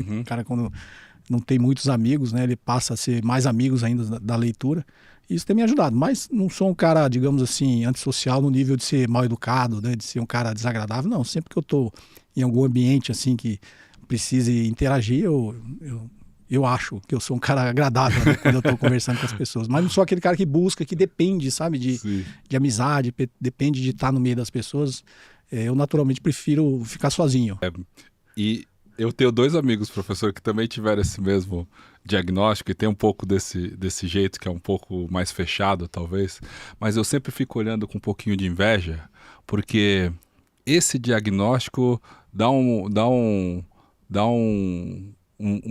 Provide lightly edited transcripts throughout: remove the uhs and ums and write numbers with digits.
Uhum. O cara, quando não tem muitos amigos, né, ele passa a ser mais amigos ainda da leitura. Isso tem me ajudado, mas não sou um cara, digamos assim, antissocial no nível de ser mal educado, né, de ser um cara desagradável. Não, sempre que eu estou em algum ambiente assim que precise interagir, eu acho que eu sou um cara agradável, né, quando eu estou conversando com as pessoas. Mas não sou aquele cara que busca, que depende, sabe, Sim. de amizade, depende de estar no meio das pessoas. Eu naturalmente prefiro ficar sozinho. E eu tenho dois amigos, professor, que também tiveram esse mesmo diagnóstico e tem um pouco desse jeito que é um pouco mais fechado, talvez. Mas eu sempre fico olhando com um pouquinho de inveja, porque esse diagnóstico dá uma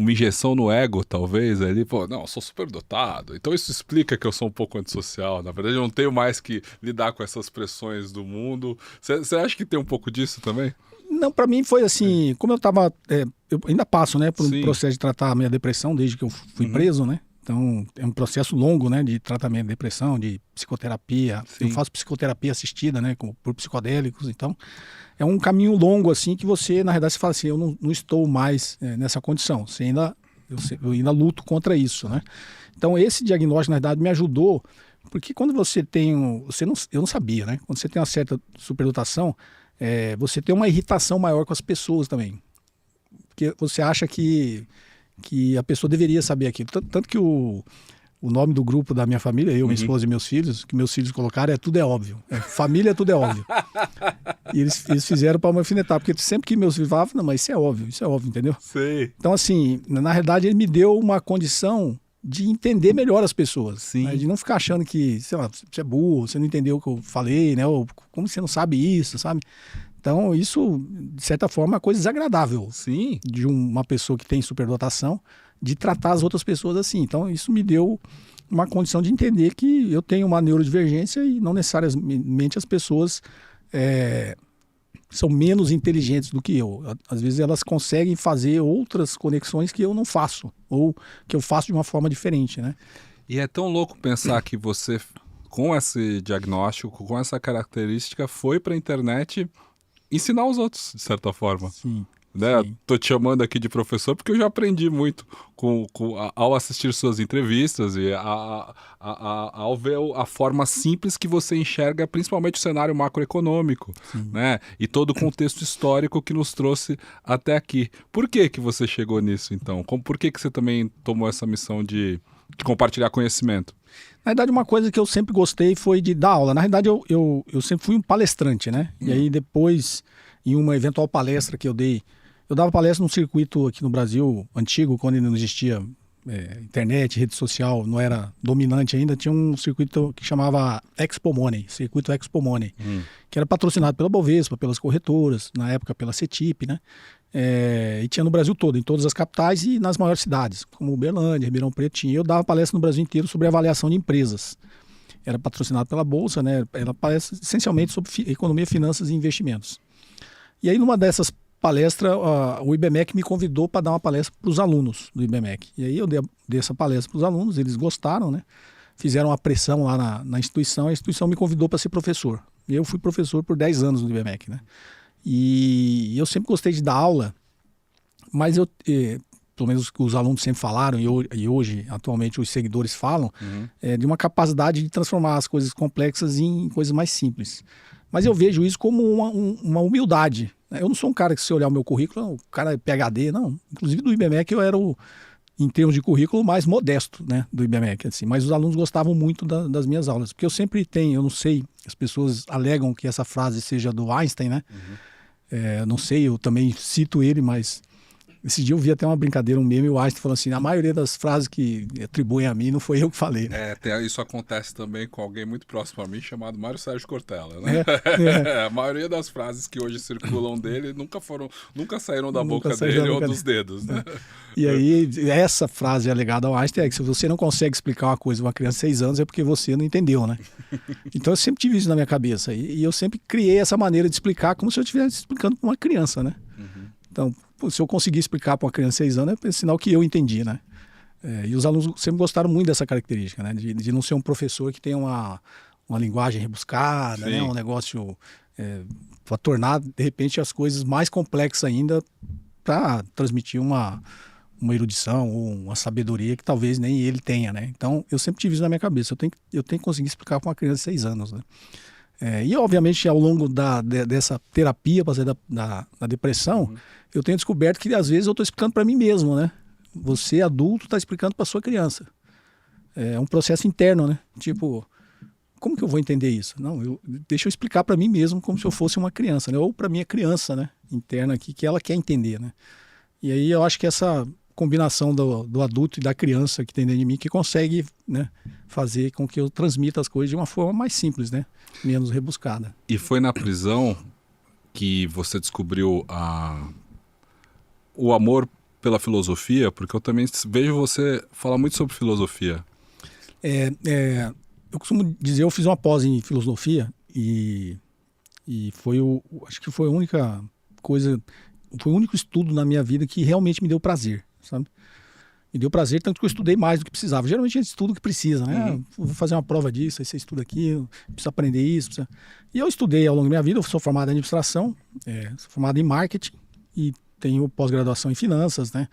injeção no ego, talvez, ali, pô, não, eu sou superdotado, então isso explica que eu sou um pouco antissocial, na verdade eu não tenho mais que lidar com essas pressões do mundo. Você acha que tem um pouco disso também? Não, para mim foi assim, como eu estava, eu ainda passo, né, por um Sim. processo de tratar a minha depressão desde que eu fui preso, né? Então é um processo longo, né, de tratamento de depressão, de psicoterapia. Sim. Eu faço psicoterapia assistida, né, por psicodélicos. Então é um caminho longo assim que você, na verdade, você fala assim, eu não estou mais nessa condição. Eu ainda luto contra isso, né? Então esse diagnóstico, na verdade, me ajudou, porque quando você tem, eu não sabia, né? Quando você tem uma certa superdotação, você tem uma irritação maior com as pessoas também. Porque você acha que a pessoa deveria saber aquilo. Tanto que o nome do grupo da minha família, eu, minha esposa e meus filhos, que meus filhos colocaram, Tudo é Óbvio. Família, tudo é óbvio. E eles fizeram para me alfinetar, porque sempre que meus filhos falavam, não, mas isso é óbvio, entendeu? Sei. Então, assim, na realidade, ele me deu uma condição de entender melhor as pessoas. Sim. Né? De não ficar achando que, sei lá, você é burro, você não entendeu o que eu falei, né? Ou como você não sabe isso, sabe? Então, isso, de certa forma, é uma coisa desagradável. Sim. De uma pessoa que tem superdotação, de tratar as outras pessoas assim. Então, isso me deu uma condição de entender que eu tenho uma neurodivergência e não necessariamente as pessoas são menos inteligentes do que eu. Às vezes elas conseguem fazer outras conexões que eu não faço, ou que eu faço de uma forma diferente, né? E é tão louco pensar que você, com esse diagnóstico, com essa característica, foi para a internet ensinar os outros, de certa forma. Sim. Né? Sim. Tô te chamando aqui de professor porque eu já aprendi muito ao assistir suas entrevistas e ao ver a forma simples que você enxerga, principalmente o cenário macroeconômico, né? E todo o contexto histórico que nos trouxe até aqui. Por que você chegou nisso, então? Por que você também tomou essa missão de compartilhar conhecimento? Na verdade, uma coisa que eu sempre gostei foi de dar aula. Na verdade, eu sempre fui um palestrante, né? E aí depois, em uma eventual palestra que eu dei, eu dava palestra num circuito aqui no Brasil antigo, quando ainda não existia internet, rede social, não era dominante ainda, tinha um circuito que chamava Expo Money, circuito Expo Money, que era patrocinado pela Bovespa, pelas corretoras, na época pela CETIP, né? E tinha no Brasil todo, em todas as capitais e nas maiores cidades, como Uberlândia, Ribeirão Preto. Tinha. Eu dava palestra no Brasil inteiro sobre avaliação de empresas. Era patrocinado pela Bolsa, né? Era palestra essencialmente sobre economia, finanças e investimentos. E aí, numa dessas palestras, o IBMEC me convidou para dar uma palestra para os alunos do IBMEC. E aí eu dei essa palestra para os alunos, eles gostaram, né? Fizeram uma pressão lá na instituição, a instituição me convidou para ser professor. E eu fui professor por 10 anos no IBMEC, né? E eu sempre gostei de dar aula, mas pelo menos os alunos sempre falaram, e hoje, atualmente, os seguidores falam, de uma capacidade de transformar as coisas complexas em coisas mais simples. Mas eu vejo isso como uma humildade. Eu não sou um cara que, se olhar o meu currículo, o cara é PhD, não. Inclusive do IBMEC eu era em termos de currículo, mais modesto, né, do IBMEC. Assim. Mas os alunos gostavam muito das minhas aulas. Porque eu sempre tenho, eu não sei, as pessoas alegam que essa frase seja do Einstein, né? Não sei, eu também cito ele, mas esse dia eu vi até uma brincadeira, um meme, o Einstein falando assim, a maioria das frases que atribuem a mim não foi eu que falei, né? Isso acontece também com alguém muito próximo a mim, chamado Mário Sérgio Cortella, né? A maioria das frases que hoje circulam dele nunca saíram da boca dele ou dos dedos, né? E aí, essa frase alegada ao Einstein é que se você não consegue explicar uma coisa a uma criança de 6 anos é porque você não entendeu, né? Então eu sempre tive isso na minha cabeça e eu sempre criei essa maneira de explicar como se eu estivesse explicando para uma criança, né? Então, se eu conseguir explicar para uma criança de 6 anos, é sinal que eu entendi, né? E os alunos sempre gostaram muito dessa característica, né? De não ser um professor que tem uma linguagem rebuscada, né? Um negócio para tornar, de repente, as coisas mais complexas ainda para transmitir uma erudição ou uma sabedoria que talvez nem ele tenha, né? Então, eu sempre tive isso na minha cabeça. Eu tenho que conseguir explicar para uma criança de 6 anos, né? E, obviamente, ao longo dessa terapia, para sair da depressão, eu tenho descoberto que, às vezes, eu estou explicando para mim mesmo, né? Você, adulto, está explicando para sua criança. É um processo interno, né? Tipo, como que eu vou entender isso? Não, deixa eu explicar para mim mesmo como se eu fosse uma criança, né? Ou para minha criança, né? Interna aqui, que ela quer entender, né? E aí eu acho que essa combinação do adulto e da criança que tem dentro de mim que consegue, né, fazer com que eu transmita as coisas de uma forma mais simples, né? Menos rebuscada. E foi na prisão que você descobriu o amor pela filosofia? Porque eu também vejo você falar muito sobre filosofia. Eu costumo dizer, eu fiz uma pós em filosofia e acho que foi a única coisa, foi o único estudo na minha vida que realmente me deu prazer, sabe? Me deu prazer, tanto que eu estudei mais do que precisava. Geralmente a gente estuda o que precisa, né? Vou fazer uma prova disso, aí você estuda aquilo, precisa aprender isso. E eu estudei ao longo da minha vida, eu sou formado em administração, sou formado em marketing e tenho pós-graduação em finanças, né?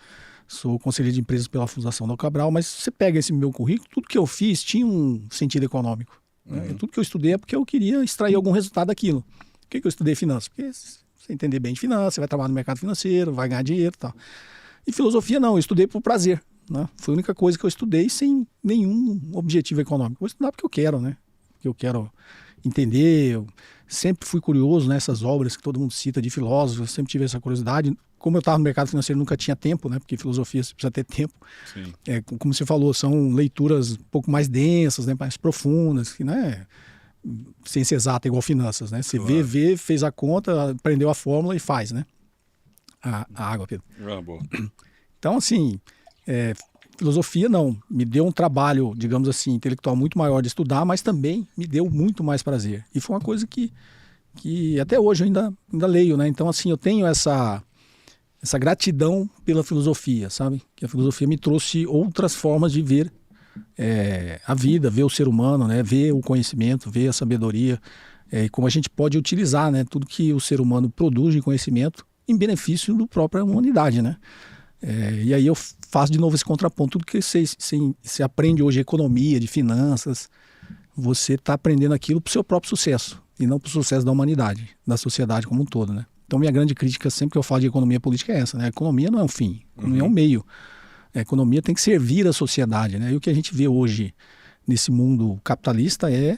Sou conselheiro de empresas pela Fundação Dom Cabral, mas você pega esse meu currículo, tudo que eu fiz tinha um sentido econômico. Né? Tudo que eu estudei é porque eu queria extrair algum resultado daquilo. Por que eu estudei finanças? Porque você entender bem de finanças, você vai trabalhar no mercado financeiro, vai ganhar dinheiro e tal. E filosofia não, eu estudei por prazer. Né? Foi a única coisa que eu estudei sem nenhum objetivo econômico. Vou estudar porque eu quero, né? Porque eu quero entender. Eu sempre fui curioso nessas obras que todo mundo cita de filósofos, eu sempre tive essa curiosidade. Como eu estava no mercado financeiro, nunca tinha tempo, né? Porque filosofia você precisa ter tempo. Sim. Como você falou, são leituras um pouco mais densas, né? Mais profundas, que não é ciência exata igual finanças, né? Você vê, fez a conta, aprendeu a fórmula e faz, né? A água, Pedro. Boa. Então, assim, filosofia não. Me deu um trabalho, digamos assim, intelectual muito maior de estudar, mas também me deu muito mais prazer. E foi uma coisa que até hoje eu ainda leio, né? Então, assim, eu tenho essa gratidão pela filosofia, sabe? Que a filosofia me trouxe outras formas de ver a vida, ver o ser humano, né? Ver o conhecimento, ver a sabedoria, e como a gente pode utilizar, né? Tudo que o ser humano produz de conhecimento em benefício da própria humanidade, né? E aí eu faço de novo esse contraponto. Tudo que você aprende hoje, economia, de finanças, você está aprendendo aquilo para o seu próprio sucesso e não para o sucesso da humanidade, da sociedade como um todo, né? Então, minha grande crítica sempre que eu falo de economia política é essa, né? A economia não é um fim, a economia é um meio. A economia tem que servir a sociedade, né? E o que a gente vê hoje nesse mundo capitalista é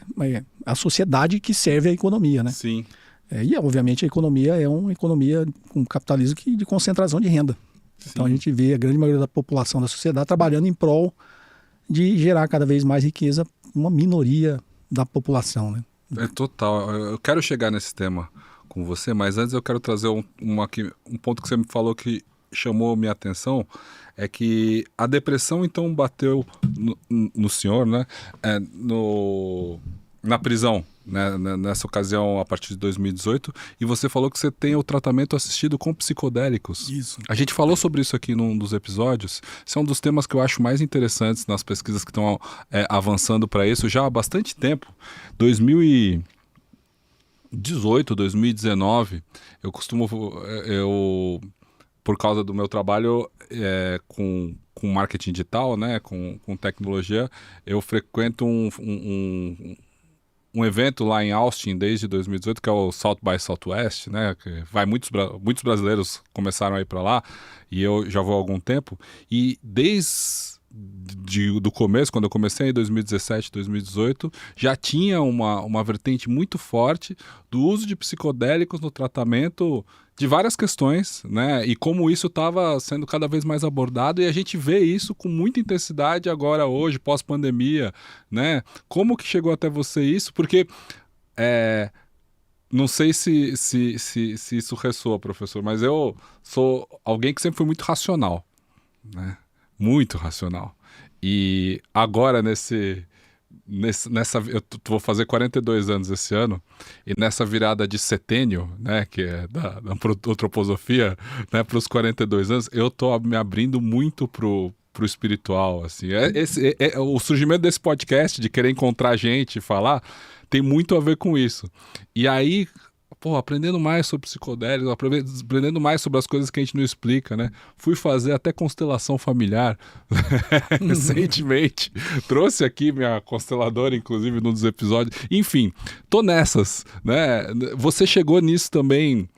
a sociedade que serve a economia, né? Sim. E, obviamente, a economia é uma economia com capitalismo de concentração de renda. Sim. Então, a gente vê a grande maioria da população da sociedade trabalhando em prol de gerar cada vez mais riqueza uma minoria da população, né? Total. Eu quero chegar nesse tema com você, mas antes eu quero trazer um ponto que você me falou que chamou minha atenção, é que a depressão então bateu no senhor, né? Na prisão, né? Nessa ocasião a partir de 2018, e você falou que você tem o tratamento assistido com psicodélicos. Isso. A gente falou sobre isso aqui num dos episódios. Esse é um dos temas que eu acho mais interessantes nas pesquisas que estão avançando para isso já há bastante tempo. 2018, 2019, por causa do meu trabalho com marketing digital, né, com tecnologia, eu frequento um evento lá em Austin desde 2018, que é o South by Southwest, né, que muitos brasileiros começaram a ir para lá, e eu já vou há algum tempo, e do começo, quando eu comecei em 2017, 2018, já tinha uma vertente muito forte do uso de psicodélicos no tratamento de várias questões, né? E como isso estava sendo cada vez mais abordado, e a gente vê isso com muita intensidade agora, hoje, pós-pandemia, né? Como que chegou até você isso? Porque não sei se isso ressoa, professor, mas eu sou alguém que sempre foi muito racional, né? Muito racional. E agora eu vou fazer 42 anos esse ano, e nessa virada de setênio, né, que é da antroposofia, né, para os 42 anos, eu tô me abrindo muito pro espiritual, assim. O surgimento desse podcast, de querer encontrar gente e falar, tem muito a ver com isso. E aí, pô, aprendendo mais sobre psicodélicos, aprendendo mais sobre as coisas que a gente não explica, né? Fui fazer até constelação familiar recentemente. Trouxe aqui minha consteladora, inclusive, num dos episódios. Enfim, tô nessas, né? Você chegou nisso também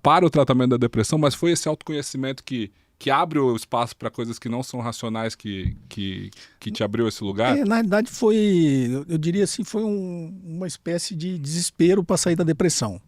para o tratamento da depressão, mas foi esse autoconhecimento que abre o espaço para coisas que não são racionais que te abriu esse lugar? Na realidade foi, eu diria assim, foi uma espécie de desespero para sair da depressão.